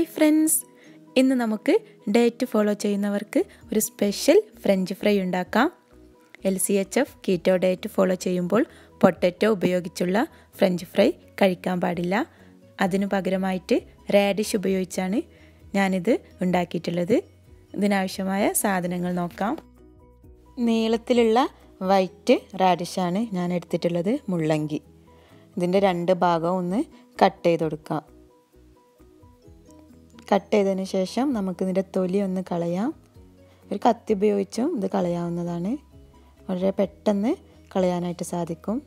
Hi friends, ഇന്ന് നമുക്ക് diet follow ചെയ്യുന്നവർക്ക് ഒരു സ്പെഷ്യൽ ഫ്രഞ്ച് ഫ്രൈ ഉണ്ടാക്കാം. LCHF കീറ്റോ ഡയറ്റ് ഫോളോ ചെയ്യുമ്പോൾ പൊട്ടറ്റോ ഉപയോഗിച്ചുള്ള ഫ്രഞ്ച് ഫ്രൈ കഴിക്കാൻ പാടില്ല. അതിനു പകരമായിട്ട് റാഡിഷ് ഉപയോഗിച്ചാണ് ഞാനിത് ഉണ്ടാക്കിയിട്ടുള്ളത്. ഇതിനാവശ്യമായ സാധനങ്ങൾ നോക്കാം. നീളത്തിലുള്ള വൈറ്റ് റാഡിഷാണ് ഞാൻ എടുത്തിട്ടുള്ളത്, മുള്ളങ്കി. ഇതിൻ്റെ രണ്ട് ഭാഗവും ഒന്ന് കട്ട് ചെയ്ത് കൊടുക്കാം. കട്ട് ചെയ്തതിന് ശേഷം നമുക്കിതിൻ്റെ തൊലി ഒന്ന് കളയാം. ഒരു കത്തി ഉപയോഗിച്ചും ഇത് കളയാവുന്നതാണ്. വളരെ പെട്ടെന്ന് കളയാനായിട്ട് സാധിക്കും.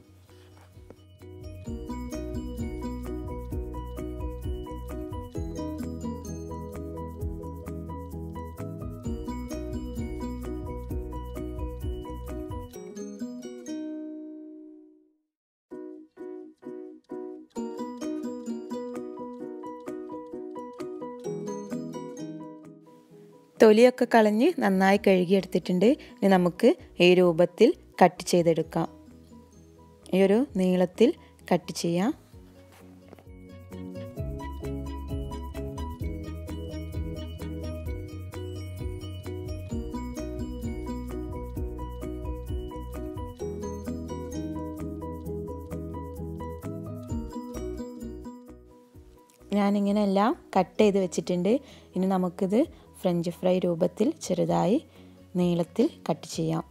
തൊലിയൊക്കെ കളഞ്ഞ് നന്നായി കഴുകിയെടുത്തിട്ടുണ്ട്. ഇനി നമുക്ക് ഈ രൂപത്തിൽ കട്ട് ചെയ്തെടുക്കാം. ഈ ഒരു നീളത്തിൽ കട്ട് ചെയ്യാം. ഞാനിങ്ങനെ എല്ലാം കട്ട് ചെയ്ത് വെച്ചിട്ടുണ്ട്. ഇനി നമുക്കിത് ഫ്രഞ്ച് ഫ്രൈ രൂപത്തിൽ ചെറുതായി നീളത്തിൽ കട്ട് ചെയ്യാം.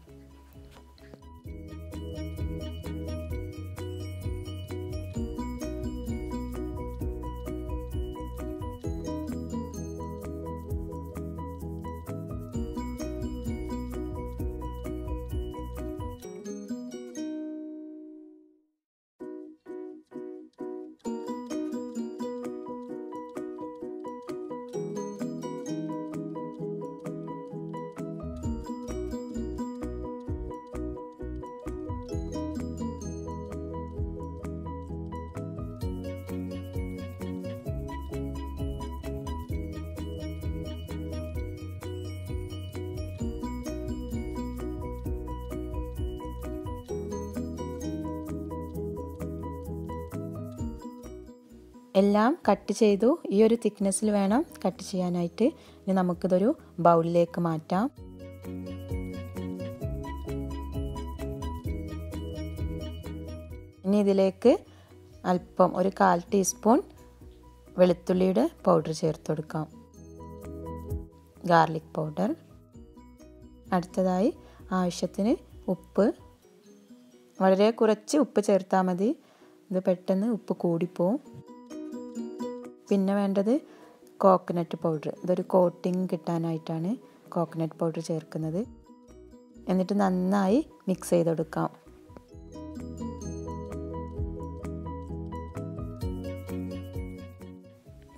എല്ലാം കട്ട് ചെയ്തു. ഈ ഒരു തിക്നെസ്സിൽ വേണം കട്ട് ചെയ്യാനായിട്ട്. ഇനി നമുക്കിതൊരു ബൗളിലേക്ക് മാറ്റാം. ഇനി ഇതിലേക്ക് അല്പം ഒരു 1/4 ടീസ്പൂൺ വെളുത്തുള്ളിയുടെ പൗഡർ ചേർത്ത് കൊടുക്കാം. Garlic powder. അടുത്തതായി ആവശ്യത്തിന് ഉപ്പ്. വളരെ കുറച്ച് ഉപ്പ് ചേർത്താൽ മതി, ഇത് പെട്ടെന്ന് ഉപ്പ് കൂടിപ്പോവും. പിന്നെ വേണ്ടത് കോക്കനട്ട് പൗഡർ. ഇതൊരു കോട്ടിങ് കിട്ടാനായിട്ടാണ് കോക്കനട്ട് പൗഡർ ചേർക്കുന്നത്. എന്നിട്ട് നന്നായി മിക്സ് ചെയ്തെടുക്കാം.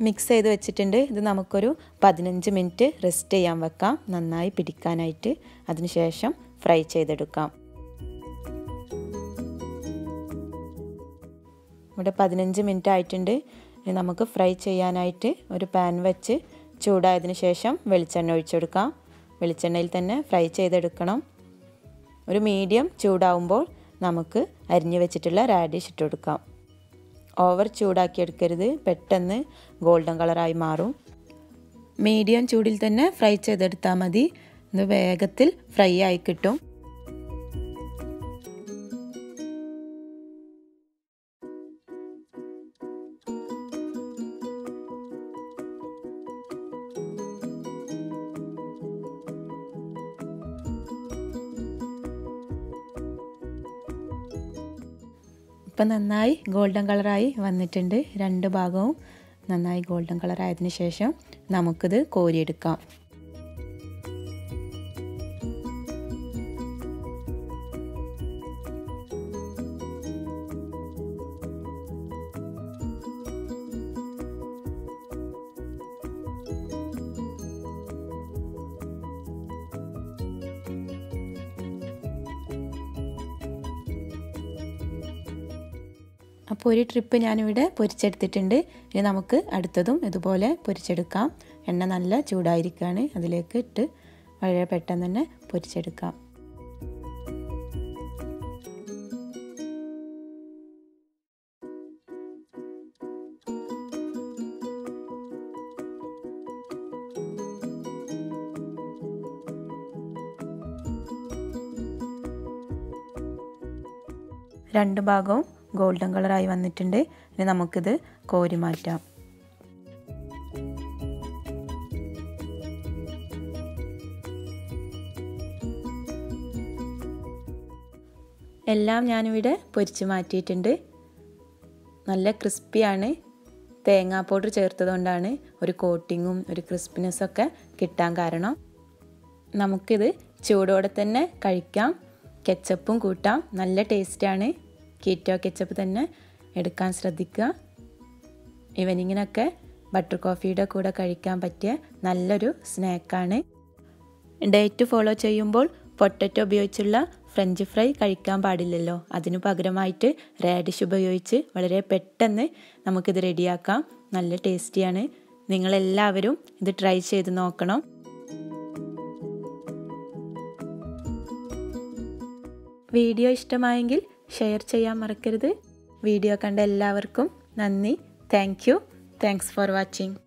മിക്സ് ചെയ്ത് വെച്ചിട്ടുണ്ട്. ഇത് നമുക്കൊരു 15 മിനിറ്റ് റെസ്റ്റ് ചെയ്യാൻ വെക്കാം, നന്നായി പിടിക്കാനായിട്ട്. അതിനുശേഷം ഫ്രൈ ചെയ്തെടുക്കാം. ഇവിടെ 15 മിനിറ്റ് ആയിട്ടുണ്ട്. ഇനി നമുക്ക് ഫ്രൈ ചെയ്യാനായിട്ട് ഒരു പാൻ വെച്ച് ചൂടായതിന് ശേഷം വെളിച്ചെണ്ണ ഒഴിച്ചെടുക്കാം. വെളിച്ചെണ്ണയിൽ തന്നെ ഫ്രൈ ചെയ്തെടുക്കണം. ഒരു മീഡിയം ചൂടാവുമ്പോൾ നമുക്ക് അരിഞ്ഞു വെച്ചിട്ടുള്ള റാഡിഷ് ഇട്ട് കൊടുക്കാം. ഓവർ ചൂടാക്കിയെടുക്കരുത്, പെട്ടെന്ന് ഗോൾഡൻ കളറായി മാറും. മീഡിയം ചൂടിൽ തന്നെ ഫ്രൈ ചെയ്തെടുത്താൽ മതി. ഇത് വേഗത്തിൽ ഫ്രൈ ആയി കിട്ടും. ഇപ്പം നന്നായി ഗോൾഡൻ കളറായി വന്നിട്ടുണ്ട്. രണ്ട് ഭാഗവും നന്നായി ഗോൾഡൻ കളറായതിനു ശേഷം നമുക്കിത് കോരിയെടുക്കാം. അപ്പോൾ ഒരു ട്രിപ്പ് ഞാനിവിടെ പൊരിച്ചെടുത്തിട്ടുണ്ട്. ഇനി നമുക്ക് അടുത്തതും ഇതുപോലെ പൊരിച്ചെടുക്കാം. എണ്ണ നല്ല ചൂടായിരിക്കുകയാണ്, അതിലേക്ക് ഇട്ട് വളരെ പെട്ടെന്ന് തന്നെ പൊരിച്ചെടുക്കാം. രണ്ട് ഭാഗവും ഗോൾഡൻ കളറായി വന്നിട്ടുണ്ട്. ഇനി നമുക്കിത് കോരി മാറ്റാം. എല്ലാം ഞാനിവിടെ പൊരിച്ച് മാറ്റിയിട്ടുണ്ട്. നല്ല ക്രിസ്പിയാണ്. തേങ്ങാ പൗഡർ ചേർത്തതുകൊണ്ടാണ് ഒരു കോട്ടിങ്ങും ഒരു ക്രിസ്പിനെസ്സൊക്കെ കിട്ടാൻ കാരണം. നമുക്കിത് ചൂടോടെ തന്നെ കഴിക്കാം. കെച്ചപ്പും കൂട്ടാം. നല്ല ടേസ്റ്റാണ്. കീറ്റോ കെച്ചപ്പ് തന്നെ എടുക്കാൻ ശ്രദ്ധിക്കുക. ഈവനിങ്ങിനൊക്കെ ബട്ടർ കോഫിയുടെ കൂടെ കഴിക്കാൻ പറ്റിയ നല്ലൊരു സ്നാക്കാണ്. ഡയറ്റ് ഫോളോ ചെയ്യുമ്പോൾ പൊട്ടറ്റോ ഉപയോഗിച്ചുള്ള ഫ്രഞ്ച് ഫ്രൈ കഴിക്കാൻ പാടില്ലല്ലോ. അതിനു പകരമായിട്ട് റാഡിഷ് ഉപയോഗിച്ച് വളരെ പെട്ടെന്ന് നമുക്കിത് റെഡിയാക്കാം. നല്ല ടേസ്റ്റിയാണ്. നിങ്ങളെല്ലാവരും ഇത് ട്രൈ ചെയ്ത് നോക്കണം. വീഡിയോ ഇഷ്ടമായെങ്കിൽ ഷെയർ ചെയ്യാൻ മറക്കരുത്. വീഡിയോ കണ്ട എല്ലാവർക്കും നന്ദി. Thanks for watching.